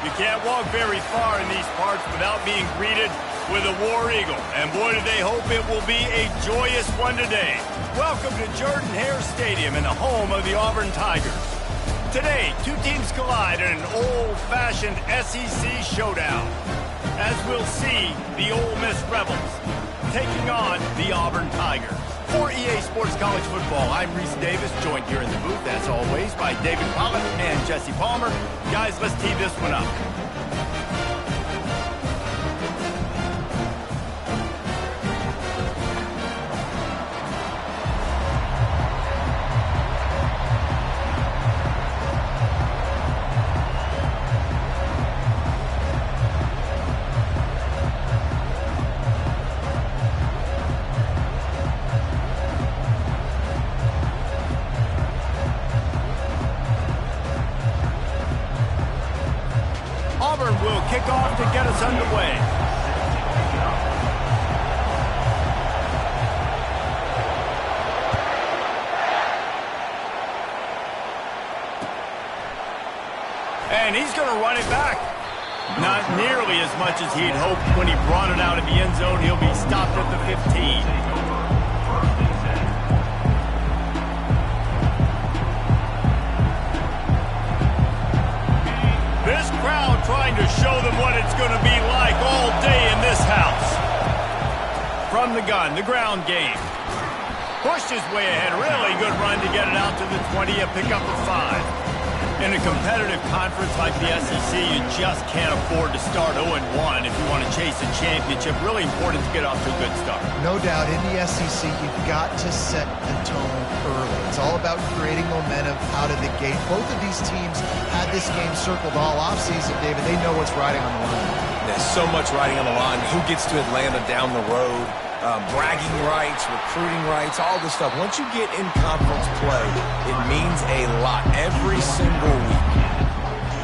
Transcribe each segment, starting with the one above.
You can't walk very far in these parts without being greeted with a War Eagle. And boy, do they hope it will be a joyous one today. Welcome to Jordan-Hare Stadium and the home of the Auburn Tigers. Today, two teams collide in an old-fashioned SEC showdown. As we'll see, the Ole Miss Rebels taking on the Auburn Tigers. For EA Sports College Football, I'm Reese Davis, joined here in the booth, as always, by David Pollock and Jesse Palmer. Guys, let's tee this one up. Auburn will kick off to get us underway. And he's going to run it back. Not nearly as much as he'd hoped when he brought it out of the end zone. He'll be stopped at the 15. This crowd trying to show them what it's going to be like all day in this house. From the gun, the ground game. Pushed his way ahead. Really good run to get it out to the 20, a pickup of 5. In a competitive conference like the SEC, you just can't afford to start 0-1 if you want to chase a championship. Really important to get off to a good start. No doubt, in the SEC, you've got to set the tone early. It's all about creating momentum out of the gate. Both of these teams had this game circled all offseason, David. They know what's riding on the line. There's so much riding on the line. Who gets to Atlanta down the road? Bragging rights, recruiting rights, all this stuff. Once you get in conference play, it means a lot every single week.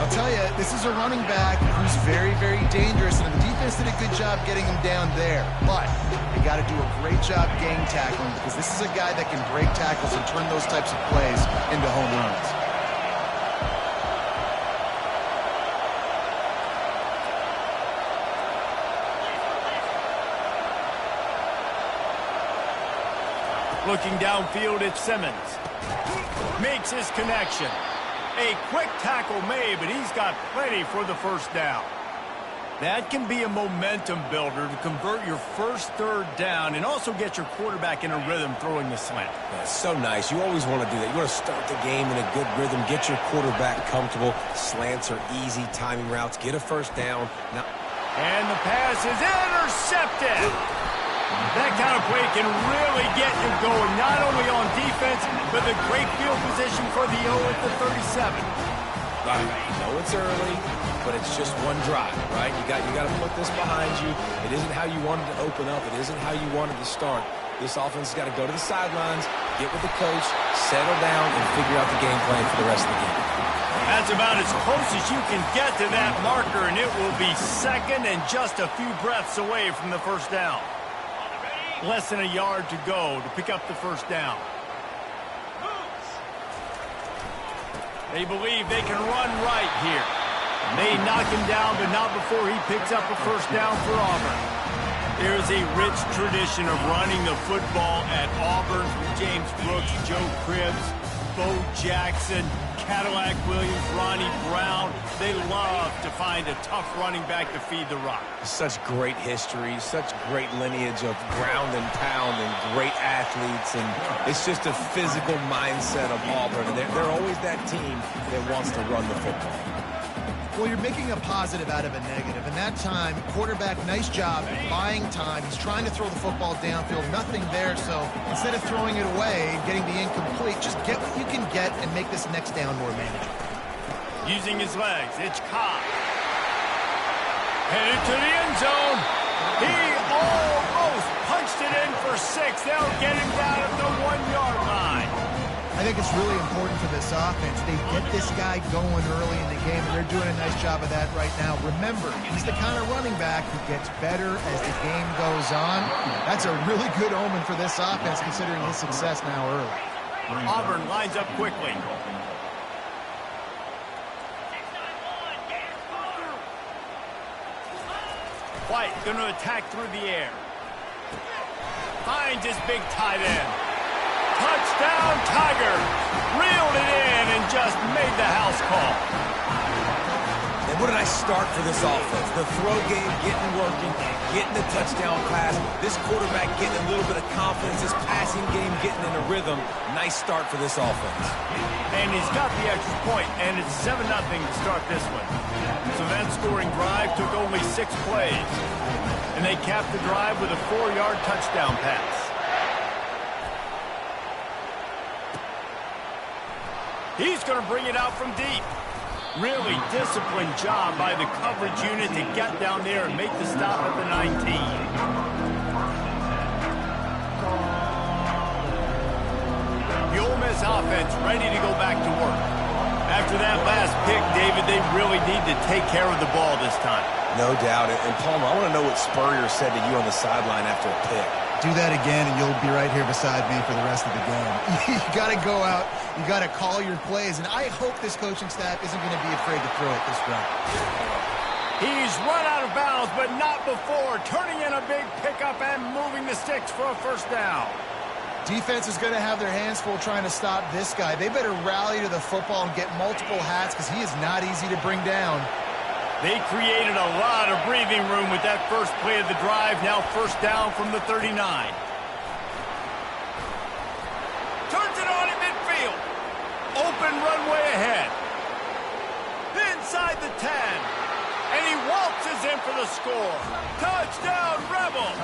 I'll tell you, this is a running back who's very, very dangerous, and the defense did a good job getting him down there. But they got to do a great job gang tackling, because this is a guy that can break tackles and turn those types of plays into home runs. Looking downfield at Simmons. Makes his connection. A quick tackle made, but he's got plenty for the first down. That can be a momentum builder to convert your first third down and also get your quarterback in a rhythm throwing the slant. That's so nice. You always want to do that. You want to start the game in a good rhythm, get your quarterback comfortable. Slants are easy, timing routes, get a first down. Now, and the pass is intercepted. That kind of play can really get you going, not only on defense, but the great field position for the O at the 37. Right. You know it's early, but it's just one drive, right? You got to put this behind you. It isn't how you wanted to open up. It isn't how you wanted to start. This offense has got to go to the sidelines, get with the coach, settle down, and figure out the game plan for the rest of the game. That's about as close as you can get to that marker, and it will be second and just a few breaths away from the first down. Less than a yard to go to pick up the first down. They believe they can run right here. They knock him down, but not before he picks up a first down for Auburn. There's a rich tradition of running the football at Auburn from James Brooks, Joe Cribbs, Bo Jackson, Cadillac Williams, Ronnie Brown. They love to find a tough running back to feed the rock. Such great history, such great lineage of ground and pound and great athletes, and it's just a physical mindset of Auburn. And they're always that team that wants to run the football. Well, you're making a positive out of a negative. And that time, quarterback, nice job buying time. He's trying to throw the football downfield. Nothing there, so instead of throwing it away and getting the incomplete, just get what you can get and make this next down more manageable. Using his legs, it's Cobb. Headed to the end zone. He almost punched it in for 6. They'll get him down at the 1-yard line. I think it's really important for this offense. They get this guy going early in the game, and they're doing a nice job of that right now. Remember, he's the kind of running back who gets better as the game goes on. That's a really good omen for this offense, considering his success now early. Auburn lines up quickly. White going to attack through the air. Finds his big tight end. Touchdown, Tigers! Reeled it in and just made the house call. And what a nice start for this offense. The throw game getting working, getting the touchdown pass. This quarterback getting a little bit of confidence. This passing game getting in a rhythm. Nice start for this offense. And he's got the extra point, and it's 7-0 to start this one. So that scoring drive took only 6 plays. And they capped the drive with a 4-yard touchdown pass. He's going to bring it out from deep. Really disciplined job by the coverage unit to get down there and make the stop at the 19. The Ole Miss offense ready to go back to work. After that last pick, David, they really need to take care of the ball this time. No doubt. And Palmer, I want to know what Spurrier said to you on the sideline after a pick. Do that again, and you'll be right here beside me for the rest of the game. You got to go out. You got to call your plays, and I hope this coaching staff isn't going to be afraid to throw it this route. He's run out of bounds, but not before. Turning in a big pickup and moving the sticks for a first down. Defense is going to have their hands full trying to stop this guy. They better rally to the football and get multiple hats because he is not easy to bring down. They created a lot of breathing room with that first play of the drive. Now first down from the 39. Turns it on in midfield. Open runway ahead. Inside the 10. And he waltzes in for the score. Touchdown, Rebels.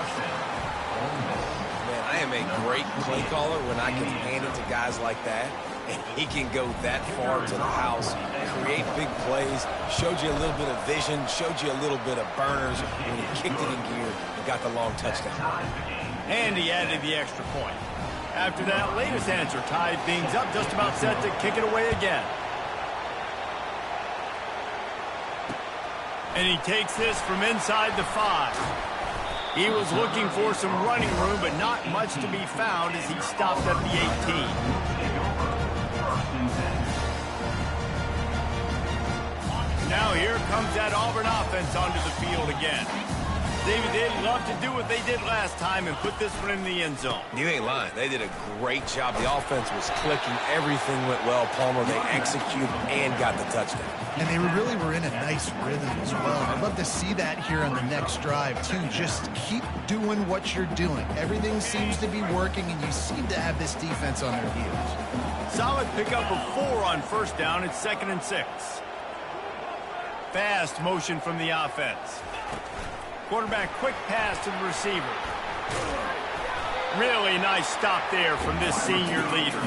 Man, I am a great play caller when I can hand it to guys like that. And he can go that far to the house, create big plays, showed you a little bit of vision, showed you a little bit of burners when he kicked it in gear and got the long touchdown. And he added the extra point. After that latest answer tied things up, just about set to kick it away again. And he takes this from inside the 5. He was looking for some running room, but not much to be found as he stopped at the 18. Now here comes that Auburn offense onto the field again. David, they'd love to do what they did last time and put this one in the end zone. You ain't lying. They did a great job. The offense was clicking. Everything went well. Palmer, they executed and got the touchdown. And they really were in a nice rhythm as well. I'd love to see that here on the next drive, too. Just keep doing what you're doing. Everything seems to be working, and you seem to have this defense on their heels. Solid pickup of 4 on first down. It's 2nd and 6. Fast motion from the offense. Quarterback quick pass to the receiver. Really nice stop there from this senior leader.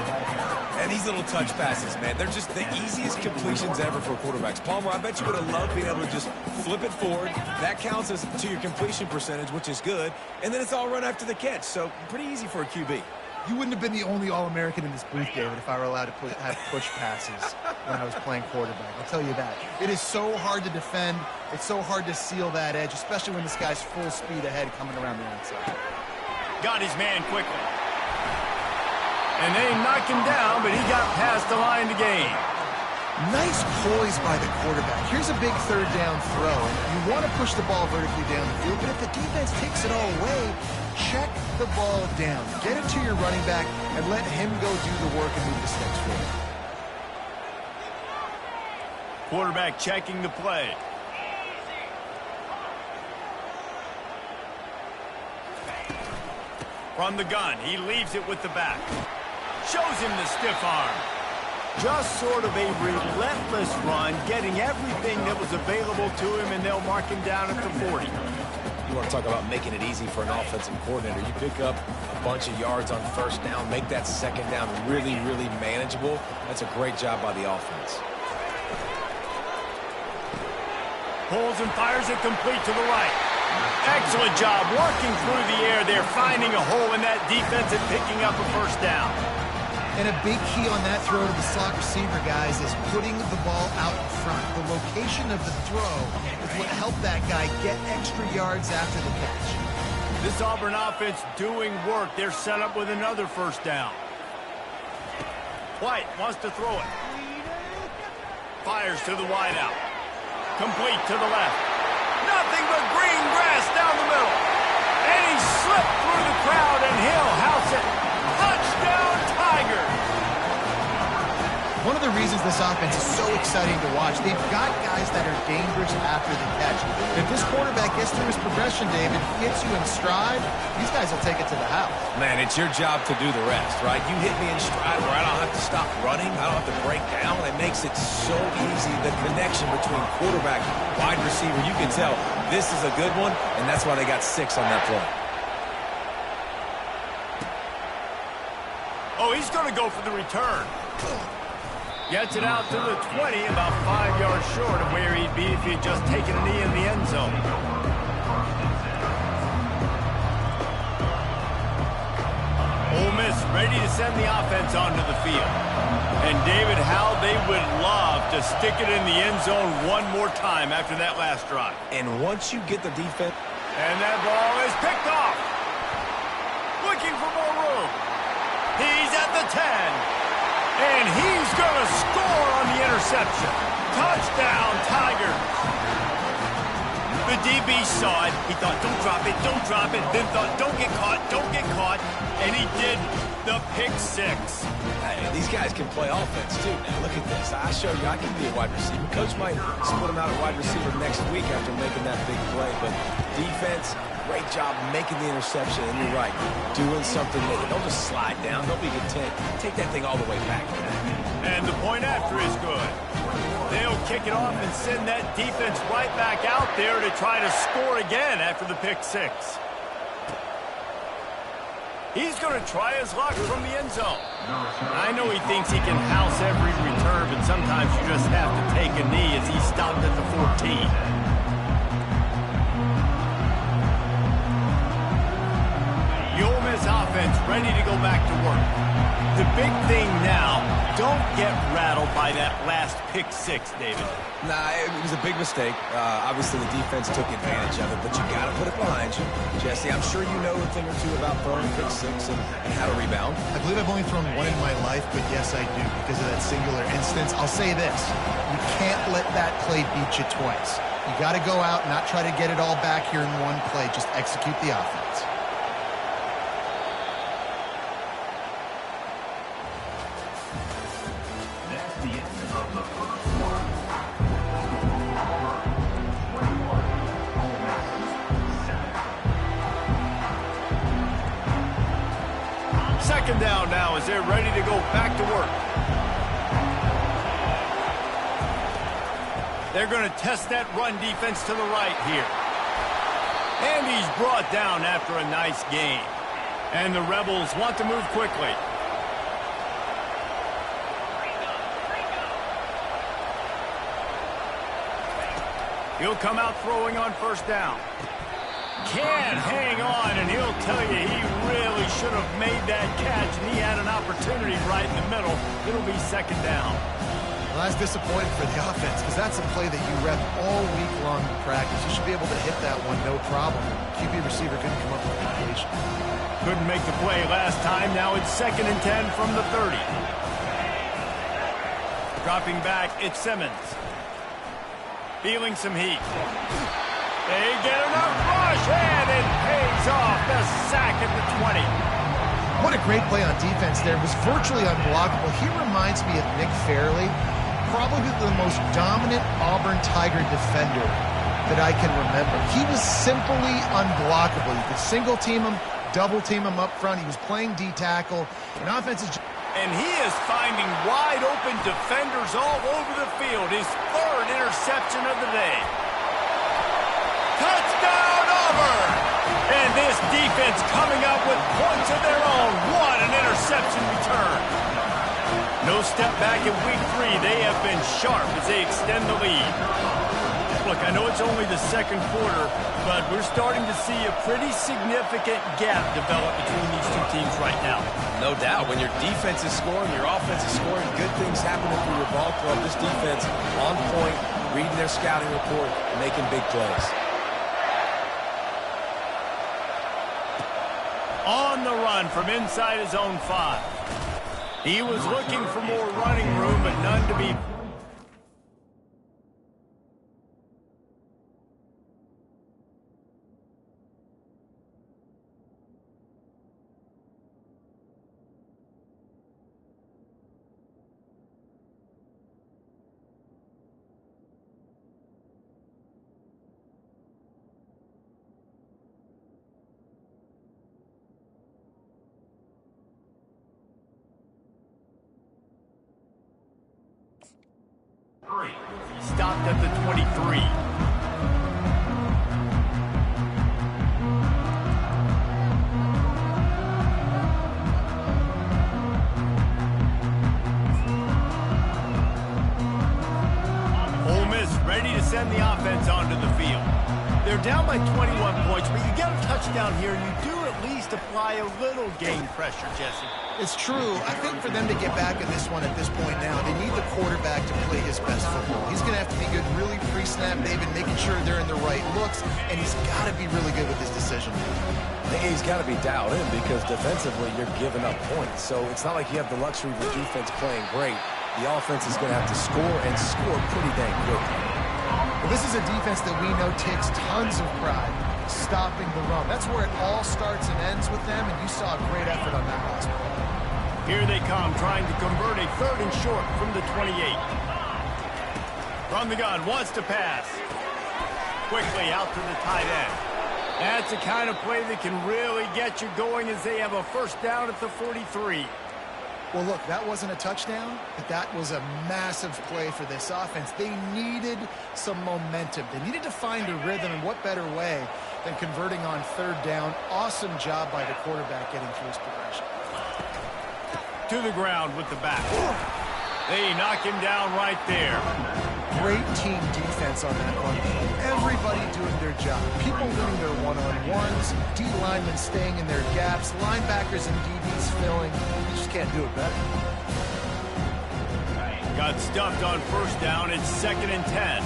And these little touch passes, man, they're just the easiest completions ever for quarterbacks. Palmer, I bet you would have loved being able to just flip it forward. That counts as to your completion percentage, which is good. And then it's all run after the catch, so pretty easy for a QB. You wouldn't have been the only All-American in this booth, David, if I were allowed to have push passes when I was playing quarterback. I'll tell you that. It is so hard to defend. It's so hard to seal that edge, especially when this guy's full speed ahead coming around the outside. Got his man quickly. And they knocked him down, but he got past the line to gain. Nice poise by the quarterback. Here's a big third down throw. You want to push the ball vertically down the field, but if the defense takes it all away, check the ball down. Get it to your running back and let him go do the work and move the sticks forward. Quarterback checking the play. From the gun, he leaves it with the back. Shows him the stiff arm. Just sort of a relentless run, getting everything that was available to him, and they'll mark him down at the 40. You want to talk about making it easy for an offensive coordinator. You pick up a bunch of yards on first down, make that second down really, really manageable. That's a great job by the offense. Pulls and fires it complete to the right. Excellent job working through the air there, finding a hole in that defense and picking up a first down. And a big key on that throw to the slot receiver, guys, is putting the ball out in front. The location of the throw is what helped that guy get extra yards after the catch. This Auburn offense doing work. They're set up with another first down. White wants to throw it. Fires to the wideout. Complete to the left. Nothing but green grass down the middle. And he slipped through the crowd, and he'll house it. Touchdown, Tigers. One of the reasons this offense is so exciting to watch, they've got guys that are dangerous after the catch. If this quarterback gets through his progression, David, gets you in stride, these guys will take it to the house. Man, it's your job to do the rest, right? You hit me in stride where I don't have to stop running. I don't have to break down. It makes it so easy. The connection between quarterback, wide receiver, you can tell this is a good one, and that's why they got 6 on that play. Oh, he's going to go for the return. Gets it out to the 20, about 5 yards short of where he'd be if he'd just taken a knee in the end zone. Ole Miss ready to send the offense onto the field. And David, how they would love to stick it in the end zone one more time after that last drive. And once you get the defense... And that ball is picked off. Looking for more room. He's at the 10. And he's going to score on the interception. Touchdown, Tigers. The DB saw it. He thought, don't drop it, don't drop it. Then thought, don't get caught, don't get caught. And he did the pick 6. Hey, these guys can play offense, too. Now, look at this. I showed you I can be a wide receiver. Coach might split him out at wide receiver next week after making that big play. But defense, great job making the interception. And you're right, doing something that don't just slide down. Don't be content. Take that thing all the way back. And the point after is good. They'll kick it off and send that defense right back out there to try to score again after the pick 6. He's going to try his luck from the end zone. I know he thinks he can house every return, but sometimes you just have to take a knee as he stopped at the 14. The Ole Miss offense ready to go back to work. The big thing now, don't get rattled by that last pick 6, David. Nah, it was a big mistake. Obviously, the defense took advantage of it, but you got to put it behind you. Jesse, I'm sure you know a thing or two about throwing pick 6 and how to rebound. I believe I've only thrown one in my life, but yes, I do because of that singular instance. I'll say this. You can't let that play beat you twice. You got to go out and not try to get it all back here in one play. Just execute the offense. Second down now as they're ready to go back to work. They're going to test that run defense to the right here. And he's brought down after a nice gain. And the Rebels want to move quickly. He'll come out throwing on first down. Can't hang on, and he'll tell you he really should have made that catch, and he had an opportunity right in the middle. It'll be second down. Well, that's disappointing for the offense because that's a play that you rep all week long in practice. You should be able to hit that one no problem. QB receiver couldn't come up with a completion. Couldn't make the play last time. Now it's 2nd and 10 from the 30. Dropping back, it's Simmons. Feeling some heat. They get enough rush, and it pays off. The sack at the 20. What a great play on defense there. It was virtually unblockable. He reminds me of Nick Fairley, probably the most dominant Auburn Tiger defender that I can remember. He was simply unblockable. You could single team him, double team him up front. He was playing D-tackle. And offense is... And he is finding wide open defenders all over the field. His 3rd interception of the day. Touchdown, Auburn! And this defense coming up with points of their own. What an interception return. No step back in week 3. They have been sharp as they extend the lead. Look, I know it's only the 2nd quarter, but we're starting to see a pretty significant gap develop between these two teams right now. No doubt. When your defense is scoring, your offense is scoring, good things happening for your ball club. This defense on point, reading their scouting report, making big plays. On the run from inside his own 5. He was looking for more running room, but none to be He stopped at the 23. Ready to send the offense onto the field. They're down by 21 points, but you get a touchdown here, and you do at least apply a little game pressure, Jesse. It's true. I think for them to get back in this one at this point now, they need the quarterback to play his best football. He's going to have to be good really pre-snap, David, making sure they're in the right looks, and he's got to be really good with his decision. I think he's got to be dialed in because defensively you're giving up points. So it's not like you have the luxury of the defense playing great. The offense is going to have to score and score pretty dang quickly. Well, this is a defense that we know takes tons of pride stopping the run. That's where it all starts and ends with them, and you saw a great effort on that last play. Here they come, trying to convert a 3rd and short from the 28. From the gun, wants to pass. Quickly out to the tight end. That's the kind of play that can really get you going as they have a 1st down at the 43. Well, look, that wasn't a touchdown, but that was a massive play for this offense. They needed some momentum. They needed to find a rhythm, and what better way than converting on 3rd down. Awesome job by the quarterback getting through his progression. To the ground with the back. They knock him down right there. Great team defense on that one. Everybody doing their job. People winning their one-on-ones, D linemen staying in their gaps, linebackers and DBs filling. You just can't do it better. Got stuffed on 1st down. It's 2nd and 10.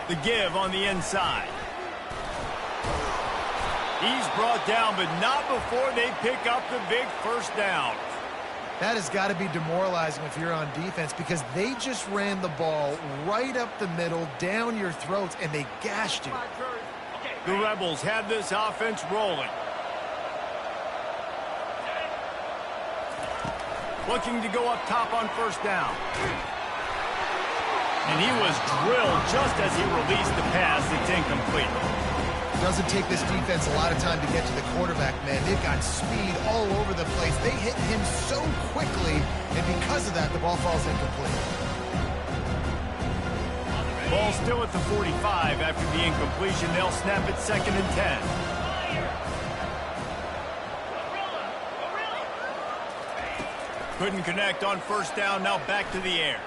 The give on the inside. He's brought down, but not before they pick up the big 1st down. That has got to be demoralizing if you're on defense because they just ran the ball right up the middle, down your throats, and they gashed you. The Rebels have this offense rolling. Looking to go up top on 1st down. And he was drilled just as he released the pass. It's incomplete. Doesn't take this defense a lot of time to get to the quarterback, man. They've got speed all over the place. They hit him so quickly, and because of that, the ball falls incomplete. Ball still at the 45 after the incompletion. They'll snap it 2nd and 10. Couldn't connect on 1st down. Now back to the air.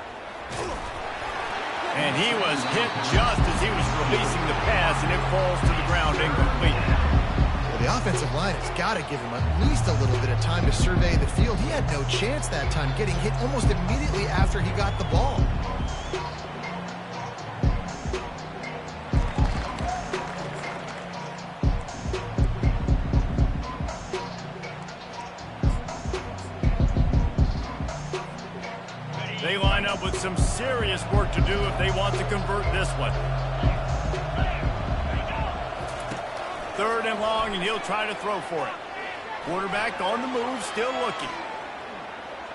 And he was hit just as he was releasing the pass, and it falls to the ground incomplete. Well, the offensive line has got to give him at least a little bit of time to survey the field. He had no chance that time, getting hit almost immediately after he got the ball. They line up with some serious work to do if they want to convert this one. 3rd and long, and he'll try to throw for it. Quarterback on the move, still looking.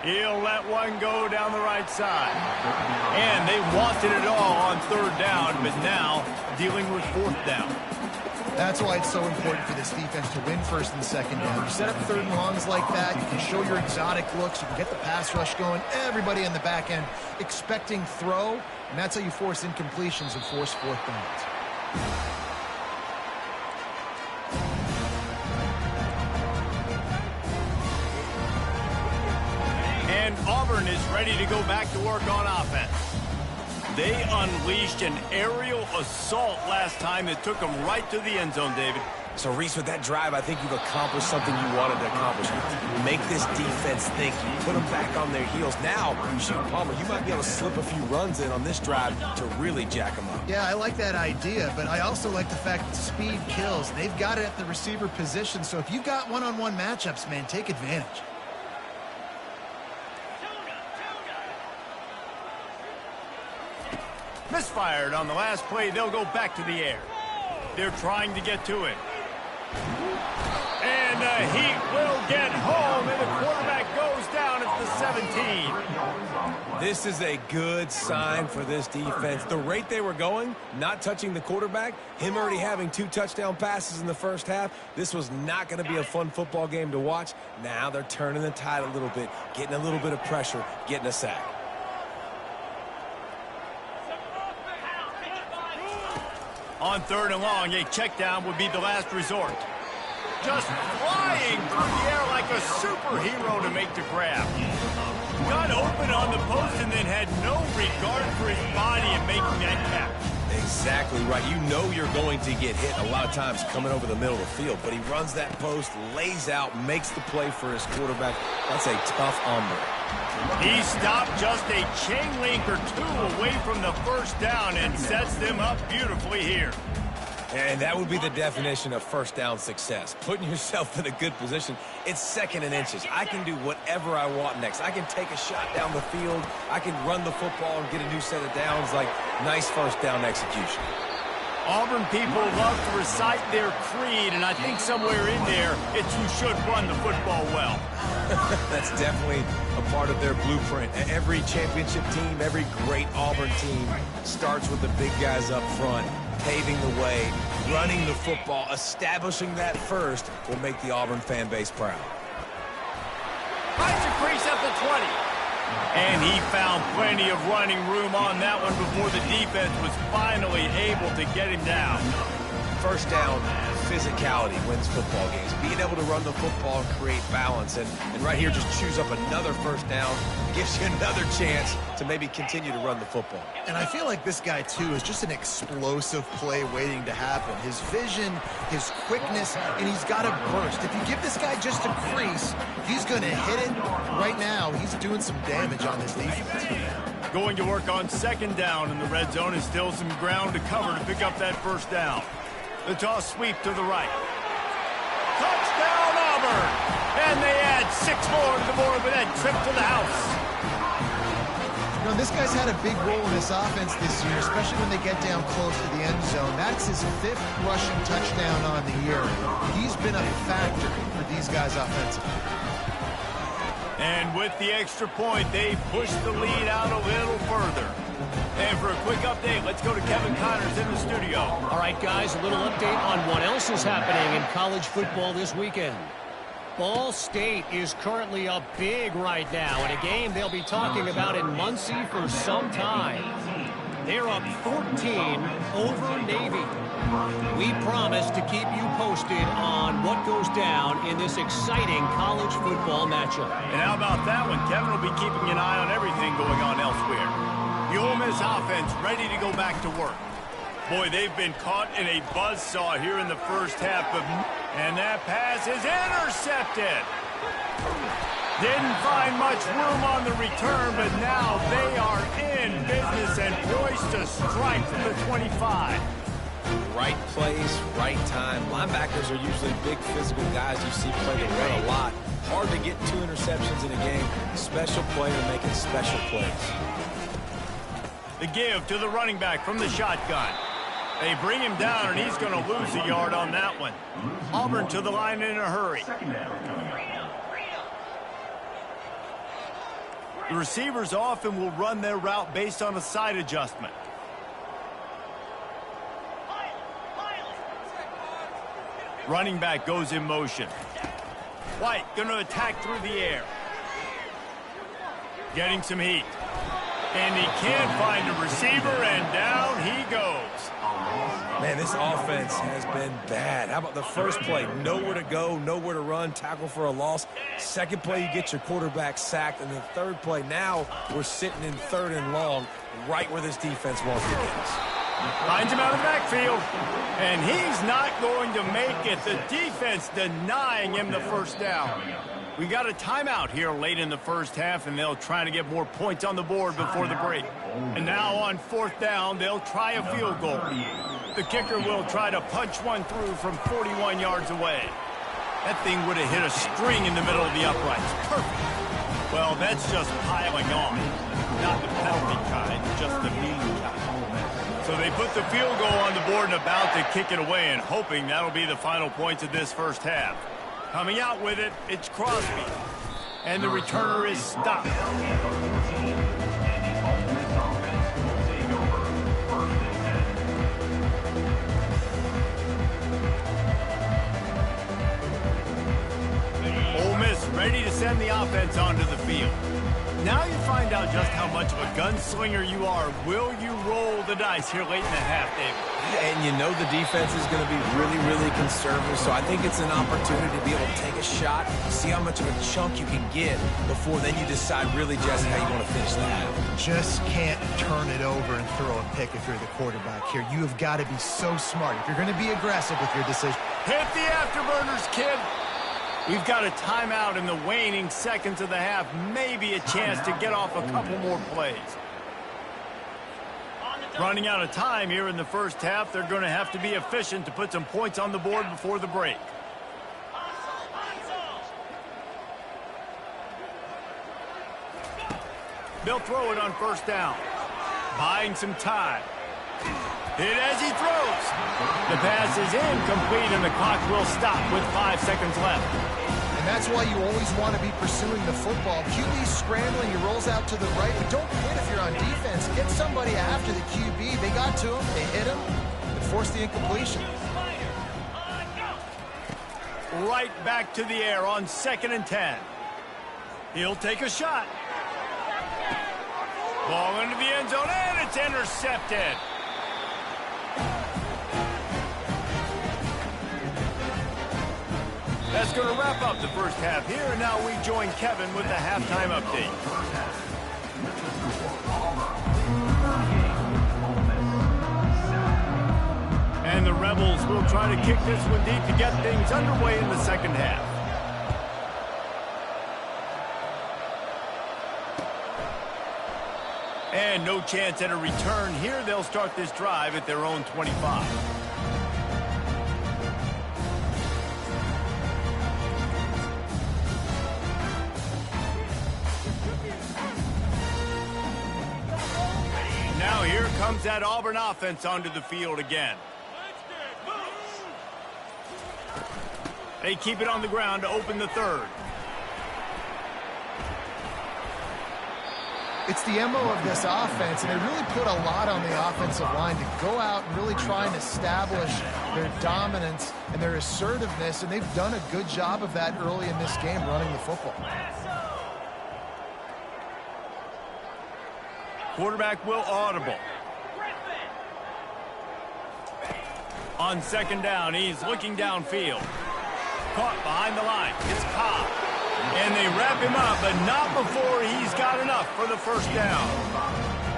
He'll let one go down the right side. And they wanted it all on 3rd down, but now dealing with 4th down. That's why it's so important for this defense to win 1st and 2nd down. You set up 3rd and longs like that, you can show your exotic looks, you can get the pass rush going, everybody in the back end expecting throw, and that's how you force incompletions and force 4th downs. And Auburn is ready to go back to work on offense. They unleashed an aerial assault last time that took them right to the end zone, David. So, Reese, with that drive, I think you've accomplished something you wanted to accomplish. Make this defense think. Put them back on their heels. Now, shoot, Palmer, you might be able to slip a few runs in on this drive to really jack them up. Yeah, I like that idea, but I also like the fact that speed kills. They've got it at the receiver position, so if you've got one-on-one matchups, man, take advantage. Misfired on the last play. They'll go back to the air. They're trying to get to it. And the heat will get home, and the quarterback goes down at the 17. This is a good sign for this defense. The rate they were going, not touching the quarterback, him already having 2 touchdown passes in the first half, this was not going to be a fun football game to watch. Now they're turning the tide a little bit, getting a little bit of pressure, getting a sack. On 3rd and long, a check down would be the last resort. Just flying through the air like a superhero to make the grab. Got open on the post and then had no regard for his body in making that catch. Exactly right. You know you're going to get hit a lot of times coming over the middle of the field, but he runs that post, lays out, makes the play for his quarterback. That's a tough hombre. He stopped just a chain link or 2 away from the first down and sets them up beautifully here. And that would be the definition of first down success. Putting yourself in a good position. It's 2nd and inches. I can do whatever I want next. I can take a shot down the field. I can run the football and get a new set of downs. Like, nice first down execution. Auburn people love to recite their creed, and I think somewhere in there, it's you should run the football well. That's definitely a part of their blueprint. Every championship team, every great Auburn team starts with the big guys up front, paving the way, running the football, establishing that first will make the Auburn fan base proud. Finds a crease at the 20. And he found plenty of running room on that one before the defense was finally able to get him down. First down, physicality wins football games. Being able to run the football and create balance. And right here, just choose up another first down. Gives you another chance to maybe continue to run the football. And I feel like this guy, too, is just an explosive play waiting to happen. His vision, his quickness, and he's got a burst. If you give this guy just a crease, he's going to hit it. Right now, he's doing some damage on this defense. Going to work on 2nd down in the red zone and still some ground to cover to pick up that first down. The toss sweep to the right. Touchdown, Auburn! And they add 6 more to the board with that trip to the house. You know, this guy's had a big role in this offense this year, especially when they get down close to the end zone. That's his 5th rushing touchdown on the year. He's been a factor for these guys offensively. And with the extra point, they push the lead out a little further. And for a quick update, let's go to Kevin Connors in the studio. All right, guys, a little update on what else is happening in college football this weekend. Ball State is currently up big right now in a game they'll be talking about in Muncie for some time. They're up 14 over Navy. We promise to keep you posted on what goes down in this exciting college football matchup. And how about that one? Kevin will be keeping an eye on everything going on elsewhere. The Ole Miss offense ready to go back to work. Boy, they've been caught in a buzzsaw here in the first half. And that pass is intercepted. Didn't find much room on the return, but now they are in business and poised to strike from the 25. Right place, right time. Linebackers are usually big physical guys you see play the run a lot. Hard to get 2 interceptions in a game. Special player making special plays. The give to the running back from the shotgun. They bring him down, and he's going to lose a yard on that one. Auburn to the line in a hurry. The receivers often will run their route based on a side adjustment. Running back goes in motion. White going to attack through the air. Getting some heat. And he can't find a receiver, and down he goes. Man, this offense has been bad. How about the first play? Nowhere to go, nowhere to run, tackle for a loss. Second play, you get your quarterback sacked. And the third play, now we're sitting in 3rd and long, right where this defense wants to get us. Finds him out of the backfield, and he's not going to make it. The defense denying him the first down. We got a timeout here late in the first half, and they'll try to get more points on the board before the break. And now on 4th down, they'll try a field goal. The kicker will try to punch one through from 41 yards away. That thing would have hit a string in the middle of the uprights. Perfect. Well, that's just piling on. Not the penalty kind, just the mean kind. So they put the field goal on the board and about to kick it away, and hoping that'll be the final points of this first half. Coming out with it, it's Crosby. And the returner is stopped. the offense onto the field. Now you find out just how much of a gunslinger you are. Will you roll the dice here late in the half, David? Yeah, and you know the defense is going to be really, really conservative, so I think it's an opportunity to be able to take a shot, see how much of a chunk you can get before then you decide really just how you want to finish the half. Just can't turn it over and throw a pick if you're the quarterback here. You have got to be so smart if you're going to be aggressive with your decision. Hit the afterburners, kid. We've got a timeout in the waning seconds of the half. Maybe a chance to get off a couple more plays. Running out of time here in the first half. They're going to have to be efficient to put some points on the board before the break. They'll throw it on first down. Buying some time. Hit as he throws. The pass is incomplete, and the clock will stop with 5 seconds left. And that's why you always want to be pursuing the football. QB's scrambling, he rolls out to the right, but don't quit if you're on defense. Get somebody after the QB. They got to him, they hit him, and forced the incompletion. Right back to the air on 2nd and 10. He'll take a shot. Ball into the end zone, and it's intercepted. That's going to wrap up the first half here, and now we join Kevin with the halftime update. And the Rebels will try to kick this one deep to get things underway in the second half. And no chance at a return here. They'll start this drive at their own 25. Now here comes that Auburn offense onto the field again. They keep it on the ground to open the third. It's the MO of this offense, and they really put a lot on the offensive line to go out and really try and establish their dominance and their assertiveness, and they've done a good job of that early in this game running the football. Quarterback will audible. On 2nd down, he's looking downfield. Caught behind the line. It's Cobb. And they wrap him up, but not before he's got enough for the first down.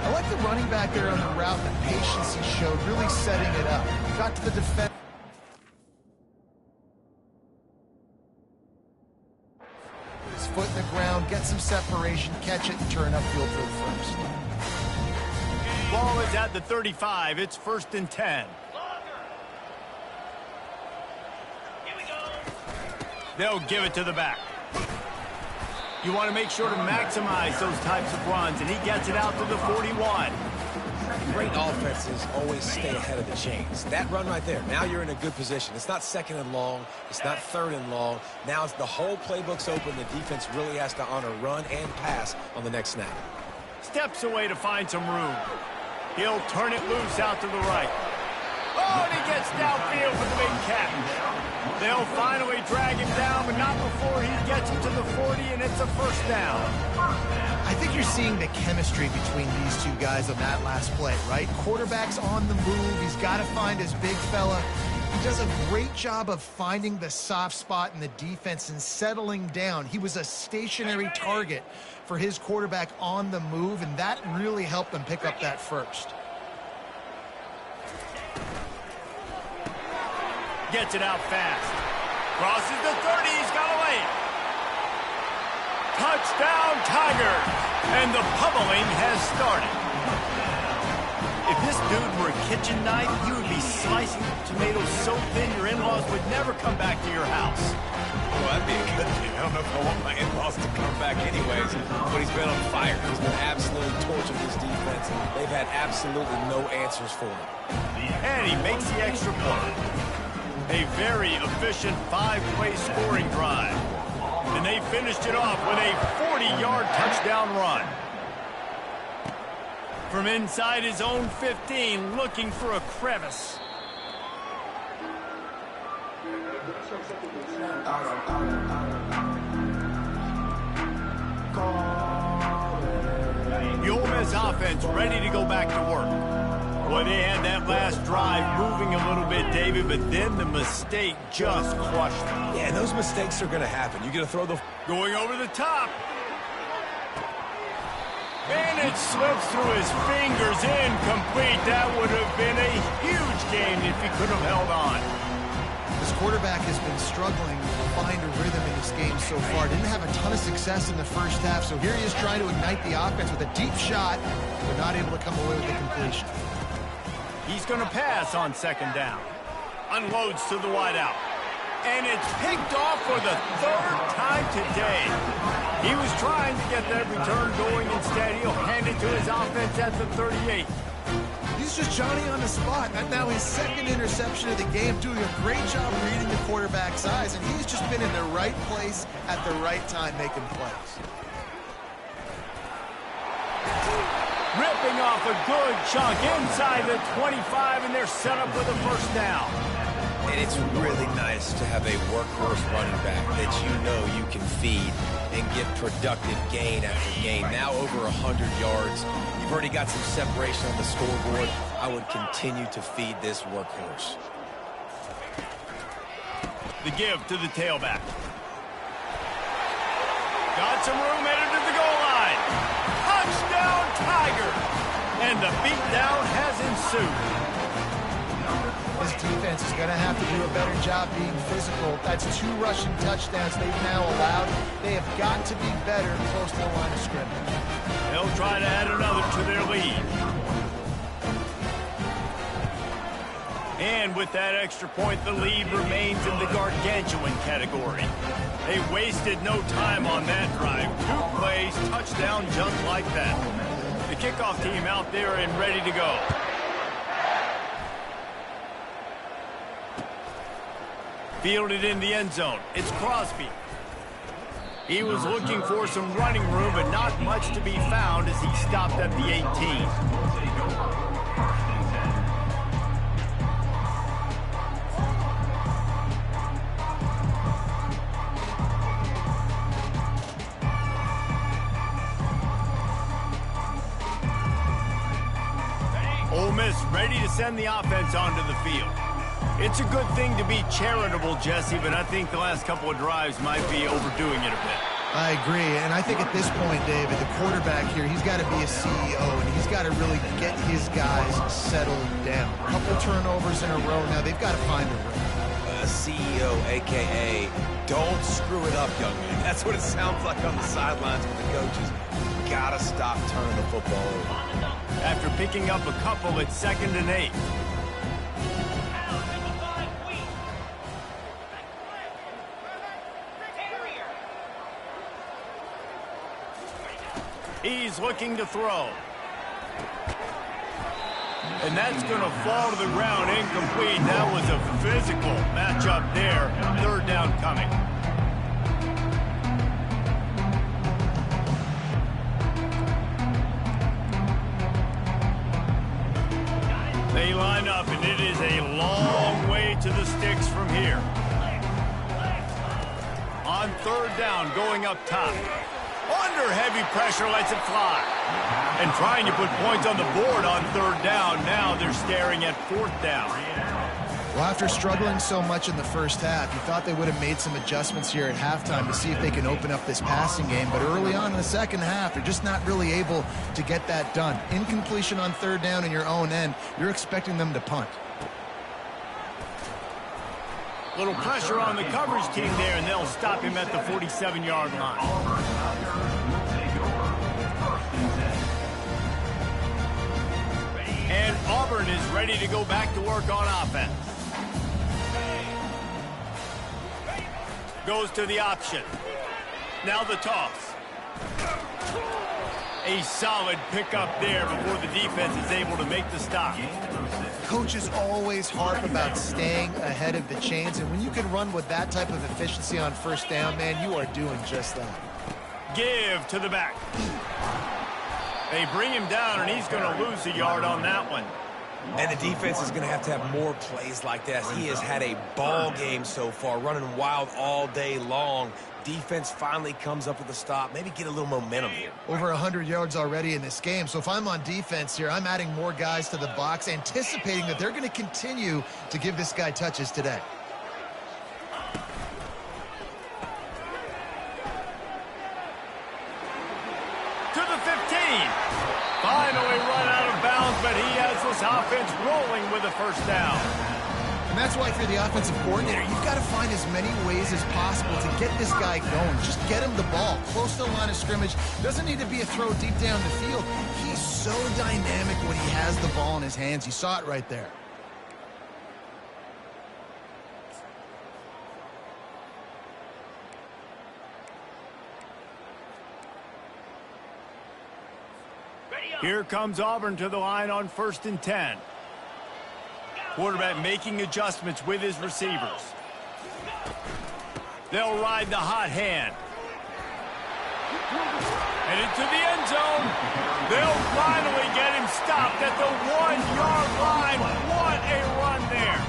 I like the running back there on the route, the patience he showed, really setting it up. Got to the defense. His foot in the ground, get some separation, catch it, and turn upfield for the first. Ball is at the 35. It's 1st and 10. They'll give it to the back. You want to make sure to maximize those types of runs, and he gets it out to the 41. Great offenses always stay ahead of the chains. That run right there, now you're in a good position. It's not 2nd and long. It's not 3rd and long. Now it's the whole playbook's open. The defense really has to honor run and pass on the next snap. Steps away to find some room. He'll turn it loose out to the right. Oh, and he gets downfield for the big catch. They'll finally drag him down, but not before he gets it to the 40, and it's a first down. I think you're seeing the chemistry between these two guys on that last play, right? Quarterback's on the move. He's got to find his big fella. He does a great job of finding the soft spot in the defense and settling down. He was a stationary target for his quarterback on the move, and that really helped them pick up that first. Gets it out fast. Crosses the 30. He's got away. Touchdown, Tigers. And the pummeling has started. If this dude were a kitchen knife, he would be slicing tomatoes so thin your in-laws would never come back to your house. Well, that'd be a good thing. I don't know if I want my in-laws to come back anyways, but he's been on fire. He's been absolutely torching this defense. They've had absolutely no answers for him. And he makes the extra point. A very efficient 5-play scoring drive. And they finished it off with a 40-yard touchdown run. From inside his own 15, looking for a crevice. The Ole Miss offense ready to go back to work. Boy, they had that last drive moving a little bit, David, but then the mistake just crushed them. Yeah, those mistakes are going to happen. You're going to throw the... Going over the top. And it slips through his fingers, incomplete. That would have been a huge game if he could have held on. This quarterback has been struggling to find a rhythm in this game so far. Didn't have a ton of success in the first half, so here he is trying to ignite the offense with a deep shot, but not able to come away with the completion. He's going to pass on second down. Unloads to the wideout. And it's picked off for the third time today. He was trying to get that return going. Instead, he'll hand it to his offense at the 38. He's just Johnny on the spot. And now his second interception of the game, doing a great job reading the quarterback's eyes, and he's just been in the right place at the right time making plays. Ripping off a good chunk inside the 25, and they're set up with a first down. And it's really nice to have a workhorse running back that you know you can feed and get productive gain after gain. Now over 100 yards. You've already got some separation on the scoreboard. I would continue to feed this workhorse. The give to the tailback. Got some room headed to the goal line. Touchdown, Tiger! And the beatdown has ensued. This defense is going to have to do a better job being physical. That's 2 rushing touchdowns they've now allowed. They have got to be better close to the line of scrimmage. They'll try to add another to their lead. And with that extra point, the lead remains in the gargantuan category. They wasted no time on that drive. 2 plays, touchdown just like that. The kickoff team out there and ready to go. Fielded in the end zone. It's Crosby. He was looking for some running room, but not much to be found as he stopped at the 18. Ole Miss ready to send the offense onto the field. It's a good thing to be charitable, Jesse, but I think the last couple of drives might be overdoing it a bit. I agree, and I think at this point, David, the quarterback here, he's got to be a CEO, and he's got to really get his guys settled down. A couple turnovers in a row now. They've got to find a rhythm. CEO, a.k.a. don't screw it up, young man. That's what it sounds like on the sidelines with the coaches. Got to stop turning the football over. After picking up a couple, it's 2nd and 8. He's looking to throw. And that's going to fall to the ground incomplete. That was a physical matchup there. 3rd down coming. They line up, and it is a long way to the sticks from here. On 3rd down, going up top. Under heavy pressure, lets it fly. And trying to put points on the board on 3rd down. Now they're staring at 4th down. Well, after struggling so much in the first half, you thought they would have made some adjustments here at halftime to see if they can open up this passing game. But early on in the second half, they're just not really able to get that done. Incompletion on 3rd down in your own end, you're expecting them to punt. Little pressure on the coverage team there, and they'll stop him at the 47-yard line. And Auburn is ready to go back to work on offense. Goes to the option. Now the toss. A solid pickup there before the defense is able to make the stop. Coaches always harp about staying ahead of the chains, and when you can run with that type of efficiency on 1st down, man, you are doing just that. Give to the back. They bring him down, and he's going to lose a yard on that one. And the defense is going to have more plays like this. He has had a ball game so far, running wild all day long. Defense finally comes up with a stop, maybe get a little momentum here. Over 100 yards already in this game. So if I'm on defense here, I'm adding more guys to the box, anticipating that they're going to continue to give this guy touches today. To the 15. Finally run out of bounds, but he has this offense rolling with a first down. And that's why if you're the offensive coordinator, you've got to find as many ways as possible to get this guy going. Just get him the ball close to the line of scrimmage. Doesn't need to be a throw deep down the field. He's so dynamic when he has the ball in his hands. You saw it right there. Here comes Auburn to the line on 1st and 10. Quarterback making adjustments with his receivers. They'll ride the hot hand. And into the end zone. They'll finally get him stopped at the 1-yard line. What a run there.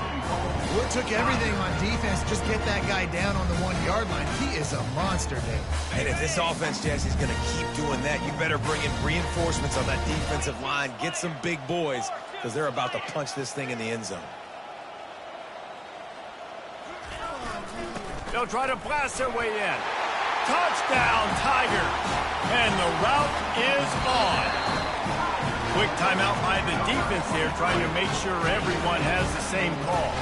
Well, it took everything on defense to just get that guy down on the 1-yard line. He is a monster, Dave. And if this offense, Jesse, is going to keep doing that, you better bring in reinforcements on that defensive line. Get some big boys, because they're about to punch this thing in the end zone. They'll try to blast their way in. Touchdown, Tiger. And the route is on. Quick timeout by the defense there, trying to make sure everyone has the same call.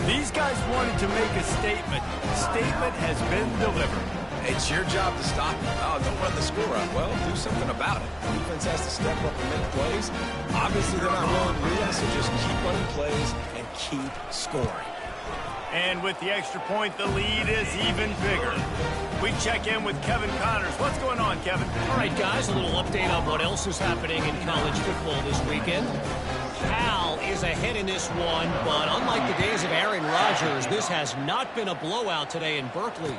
If these guys wanted to make a statement, the statement has been delivered. It's your job to stop them. Oh, don't run the score up. Well, do something about it. The defense has to step up and make plays. Obviously, they're not willing to do that, so just keep running plays and keep scoring. And with the extra point, the lead is even bigger. We check in with Kevin Connors. What's going on, Kevin? All right, guys, a little update on what else is happening in college football this weekend. Cal is ahead in this one, but unlike the days of Aaron Rodgers, this has not been a blowout today in Berkeley.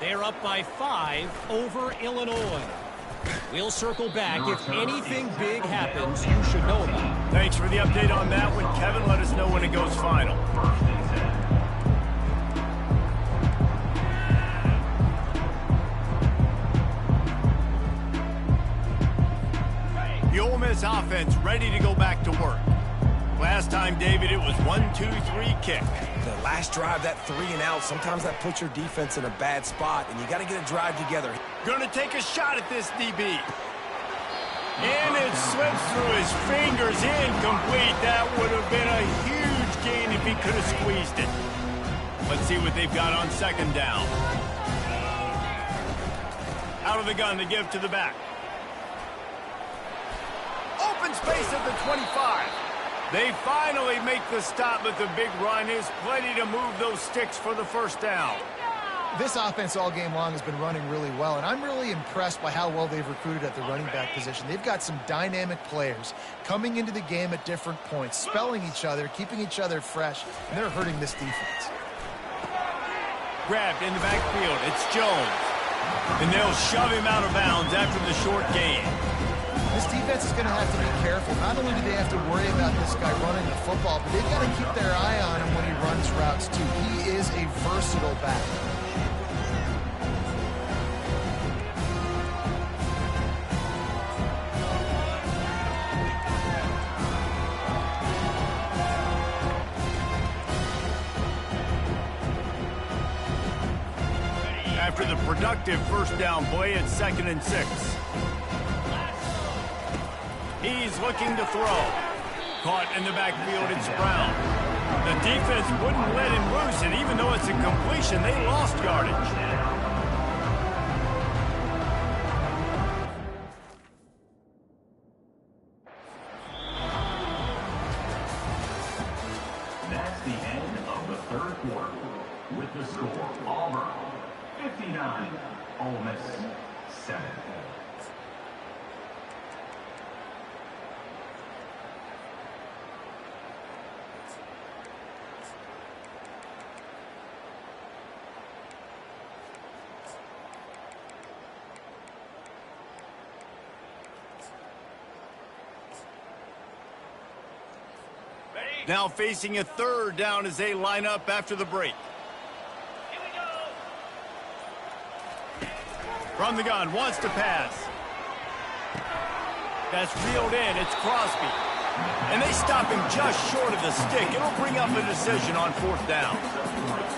They're up by 5 over Illinois. We'll circle back. If anything big happens, you should know about it. Thanks for the update on that one, Kevin. Let us know when it goes final. The Ole Miss offense ready to go back to work. Last time, David, it was 1-2-3 kick. The last drive, that 3 and out, sometimes that puts your defense in a bad spot, and you got to get a drive together. Going to take a shot at this DB. And it slips through his fingers, incomplete. That would have been a huge gain if he could have squeezed it. Let's see what they've got on 2nd down. Out of the gun to give to the back. Open space at the 25. They finally make the stop, but the big run is plenty to move those sticks for the first down. This offense all game long has been running really well, and I'm really impressed by how well they've recruited at the running back position. They've got some dynamic players coming into the game at different points, spelling each other, keeping each other fresh, and they're hurting this defense. Grabbed in the backfield. It's Jones. And they'll shove him out of bounds after the short gain. This defense is going to have to be careful. Not only do they have to worry about this guy running the football, but they've got to keep their eye on him when he runs routes, too. He is a versatile back. After the productive first down play, it's 2nd and 6. He's looking to throw. Caught in the backfield, it's Brown. The defense wouldn't let him loose, and even though it's a completion, they lost yardage. That's the end of the 3rd quarter. With the score, Auburn 59, Ole Miss 7. Now facing a third down as they line up after the break. From the gun, wants to pass. That's reeled in. It's Crosby. And they stop him just short of the stick. It'll bring up a decision on fourth down.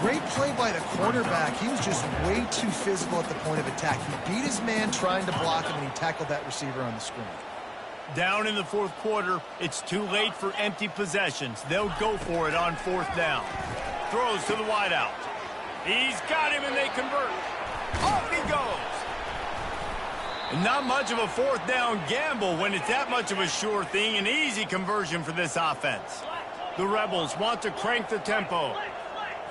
Great play by the cornerback. He was just way too physical at the point of attack. He beat his man trying to block him, and he tackled that receiver on the screen. Down in the fourth quarter, it's too late for empty possessions. They'll go for it on fourth down. Throws to the wideout. He's got him, and they convert. Off he goes. And not much of a fourth down gamble when it's that much of a sure thing. An easy conversion for this offense. The Rebels want to crank the tempo.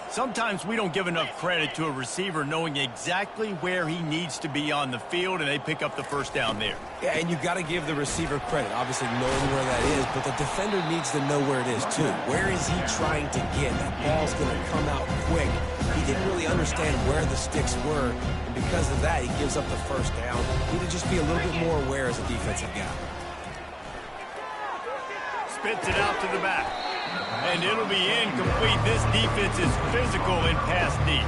Sometimes we don't give enough credit to a receiver knowing exactly where he needs to be on the field, and they pick up the first down there. Yeah, and you've got to give the receiver credit, obviously knowing where that is, but the defender needs to know where it is too. Where is he trying to get? That ball's going to come out quick. He didn't really understand where the sticks were, and because of that, he gives up the first down. He need to just be a little bit more aware as a defensive guy. Spits it out to the back. And it'll be incomplete. This defense is physical and pass deep.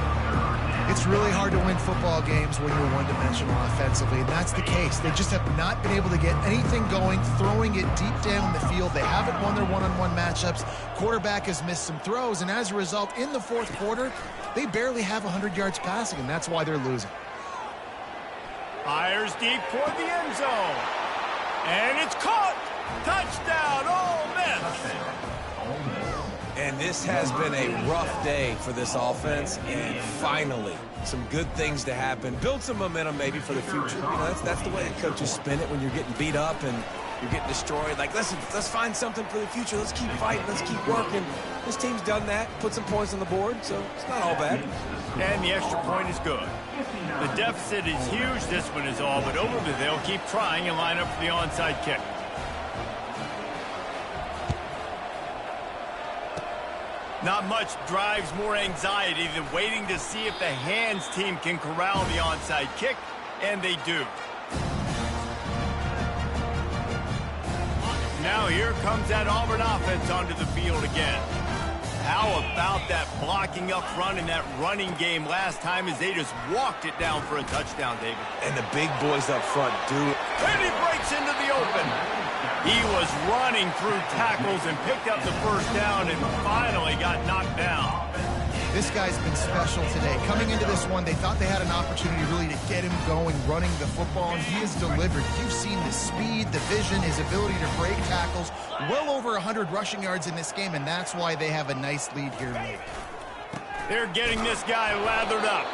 It's really hard to win football games when you're one-dimensional offensively, and that's the case. They just have not been able to get anything going, throwing it deep down the field. They haven't won their one-on-one matchups. Quarterback has missed some throws, and as a result, in the fourth quarter, they barely have 100 yards passing, and that's why they're losing. Fires deep toward the end zone. And it's caught. Touchdown, Ole Miss. And this has been a rough day for this offense, and finally, some good things to happen. Build some momentum maybe for the future. You know, that's the way the coaches spin it when you're getting beat up and you're getting destroyed. Like, let's find something for the future. Let's keep fighting. Let's keep working. This team's done that, put some points on the board, so it's not all bad. And the extra point is good. The deficit is huge. This one is all but over, but they'll keep trying and line up for the onside kick. Not much drives more anxiety than waiting to see if the hands team can corral the onside kick, and they do. Now here comes that Auburn offense onto the field again. How about that blocking up front in that running game last time as they just walked it down for a touchdown, David? And the big boys up front do it. And he breaks into the open. He was running through tackles and picked up the first down and finally got knocked down. This guy's been special today. Coming into this one, they thought they had an opportunity really to get him going, running the football, and he has delivered. You've seen the speed, the vision, his ability to break tackles. Well over 100 rushing yards in this game, and that's why they have a nice lead here late. They're getting this guy lathered up.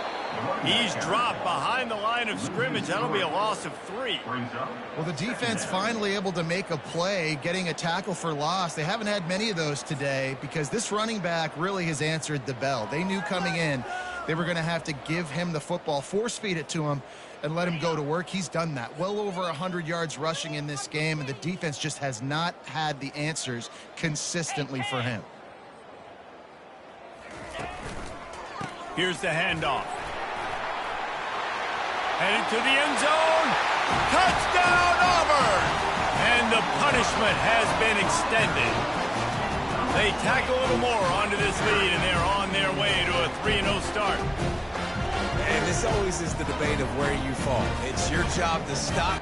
He's dropped behind the line of scrimmage. That'll be a loss of 3. Well, the defense finally able to make a play, getting a tackle for loss. They haven't had many of those today because this running back really has answered the bell. They knew coming in they were going to have to give him the football, force feed it to him, and let him go to work. He's done that. Well over 100 yards rushing in this game, and the defense just has not had the answers consistently for him. Here's the handoff. Headed to the end zone. Touchdown, Auburn! And the punishment has been extended. They tack a little more onto this lead, and they're on their way to a 3-0 start. And this always is the debate of where you fall. It's your job to stop.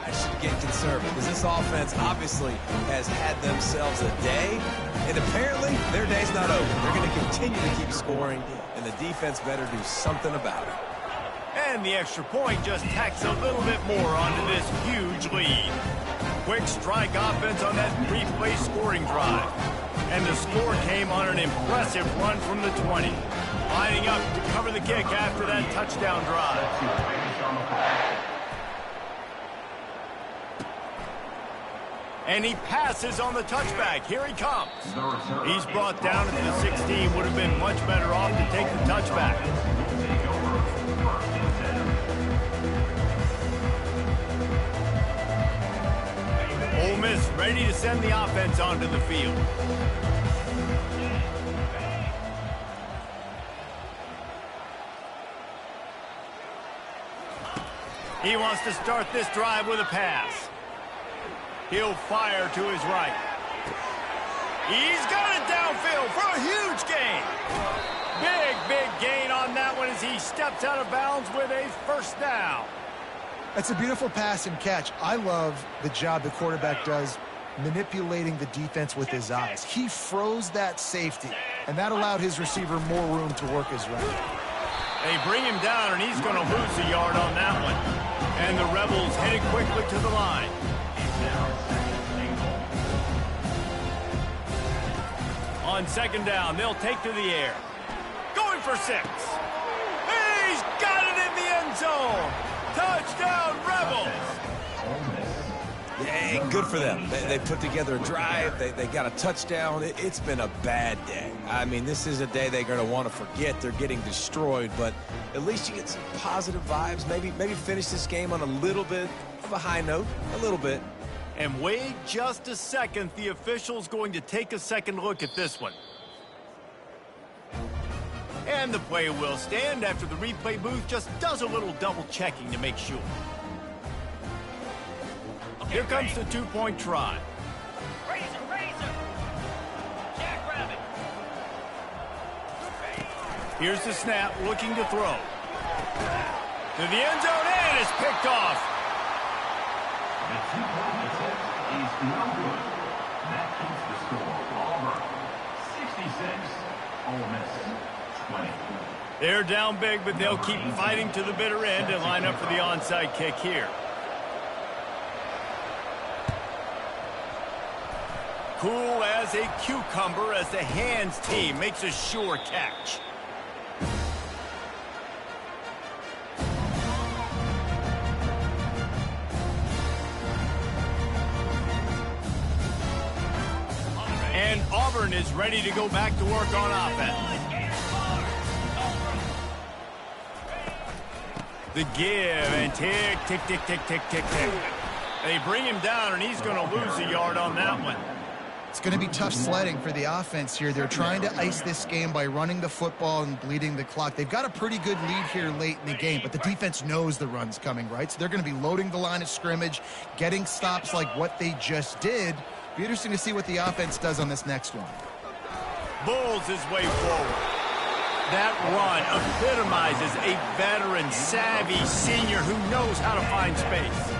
I should get conservative because this offense obviously has had themselves a day, and apparently their day's not over. They're going to continue to keep scoring, and the defense better do something about it. And the extra point just tacks a little bit more onto this huge lead. Quick strike offense on that 3-play scoring drive. And the score came on an impressive run from the 20. Lining up to cover the kick after that touchdown drive. And he passes on the touchback. Here he comes. He's brought down at the 16. Would have been much better off to take the touchback. Ole Miss ready to send the offense onto the field. He wants to start this drive with a pass. He'll fire to his right. He's got it downfield for a huge gain. Big gain on that one as he steps out of bounds with a first down. That's a beautiful pass and catch. I love the job the quarterback does manipulating the defense with his eyes. He froze that safety, and that allowed his receiver more room to work his route. They bring him down, and he's going to lose a yard on that one. And the Rebels headed quickly to the line. On second down, they'll take to the air. Going for 6. He's got it in the end zone. Touchdown, Rebels. Yeah, good for them. They put together a drive. They got a touchdown. It's been a bad day. I mean, this is a day they're going to want to forget. They're getting destroyed, but at least you get some positive vibes. Maybe finish this game on a little bit of a high note, a little bit. And wait just a second. The official's going to take a second look at this one. And the play will stand after the replay booth just does a little double checking to make sure. Here comes the 2-point try. Razor. Jackrabbit. Here's the snap, looking to throw. To the end zone, and it's picked off. The 2-point attempt is no good. That keeps the score. Auburn, 66. Ole Miss, 20. They're down big, but they'll keep fighting to the bitter end and line up for the onside kick here. Cool as a cucumber as the hands team makes a sure catch. And Auburn is ready to go back to work on offense. The give and tick. They bring him down, and he's going to lose a yard on that one. It's going to be tough sledding for the offense here. They're trying to ice this game by running the football and bleeding the clock. They've got a pretty good lead here late in the game, but the defense knows the run's coming, right? So they're going to be loading the line of scrimmage, getting stops like what they just did. Be interesting to see what the offense does on this next one. Bulls his way forward. That run epitomizes a veteran, savvy senior who knows how to find space.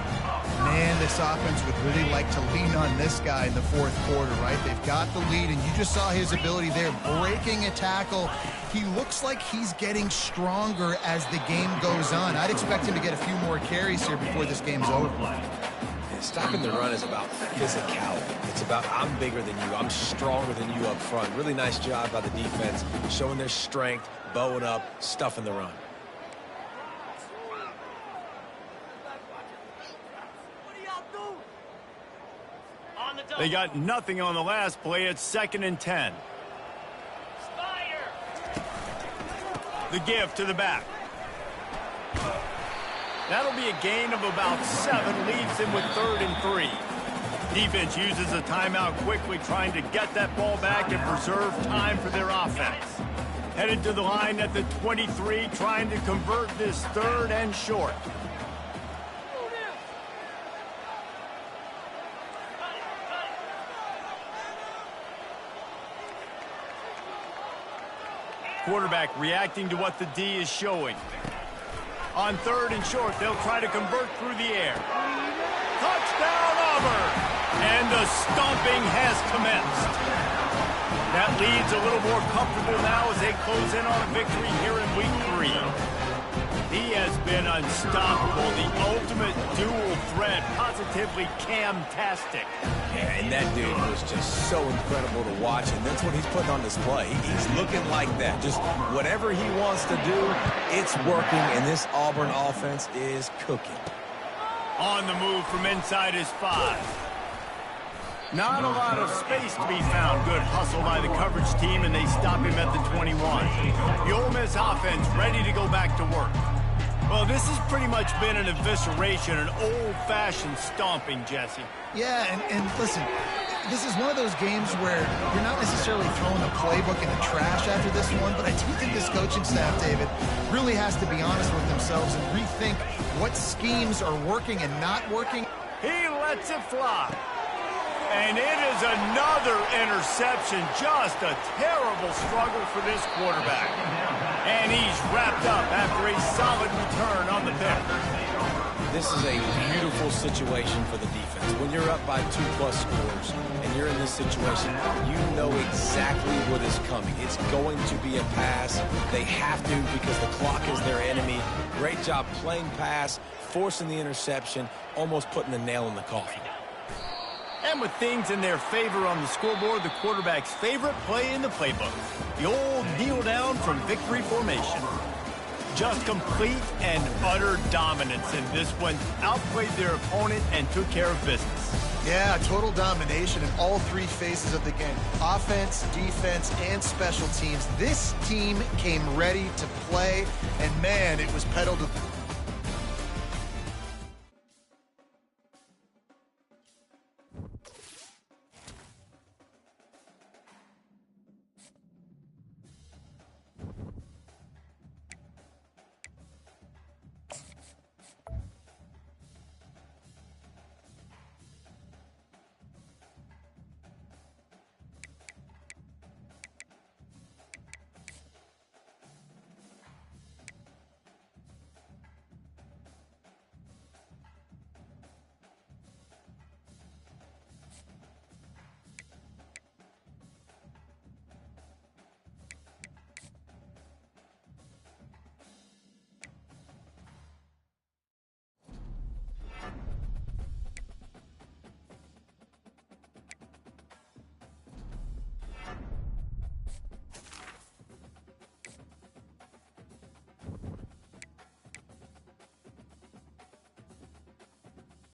Man, this offense would really like to lean on this guy in the fourth quarter, right? They've got the lead, and you just saw his ability there, breaking a tackle. He looks like he's getting stronger as the game goes on. I'd expect him to get a few more carries here before this game's over. Stopping the run is about physicality. It's about I'm bigger than you. I'm stronger than you up front. Really nice job by the defense, showing their strength, bowing up, stuffing the run. They got nothing on the last play. It's 2nd and 10. The give to the back. That'll be a gain of about 7, leaves him with 3rd and 3. Defense uses a timeout quickly, trying to get that ball back and preserve time for their offense. Headed to the line at the 23, trying to convert this 3rd and short. Quarterback reacting to what the D is showing. On 3rd and short, they'll try to convert through the air. Touchdown, Auburn! And the stomping has commenced. That lead's a little more comfortable now as they close in on a victory here in Week 3. He has been unstoppable, the ultimate dual threat, positively Cam-tastic. Yeah, and that dude was just so incredible to watch, and that's what he's putting on display. He's looking like that. Just whatever he wants to do, it's working, and this Auburn offense is cooking. On the move from inside his 5. Not a lot of space to be found. Good hustle by the coverage team, and they stop him at the 21. The Ole Miss offense ready to go back to work. Well, this has pretty much been an evisceration, an old-fashioned stomping, Jesse. Yeah, and listen, this is one of those games where you're not necessarily throwing the playbook in the trash after this one, but I do think this coaching staff, David, really has to be honest with themselves and rethink what schemes are working and not working. He lets it fly. And it is another interception. Just a terrible struggle for this quarterback. And he's wrapped up after a solid return on the pick. This is a beautiful situation for the defense. When you're up by 2+ scores and you're in this situation, you know exactly what is coming. It's going to be a pass. They have to because the clock is their enemy. Great job playing pass, forcing the interception, almost putting the nail in the coffin. And with things in their favor on the scoreboard, the quarterback's favorite play in the playbook, the old kneel down from victory formation. Just complete and utter dominance in this one. Outplayed their opponent and took care of business. Yeah, total domination in all three phases of the game. Offense, defense, and special teams. This team came ready to play, and man, it was pedal to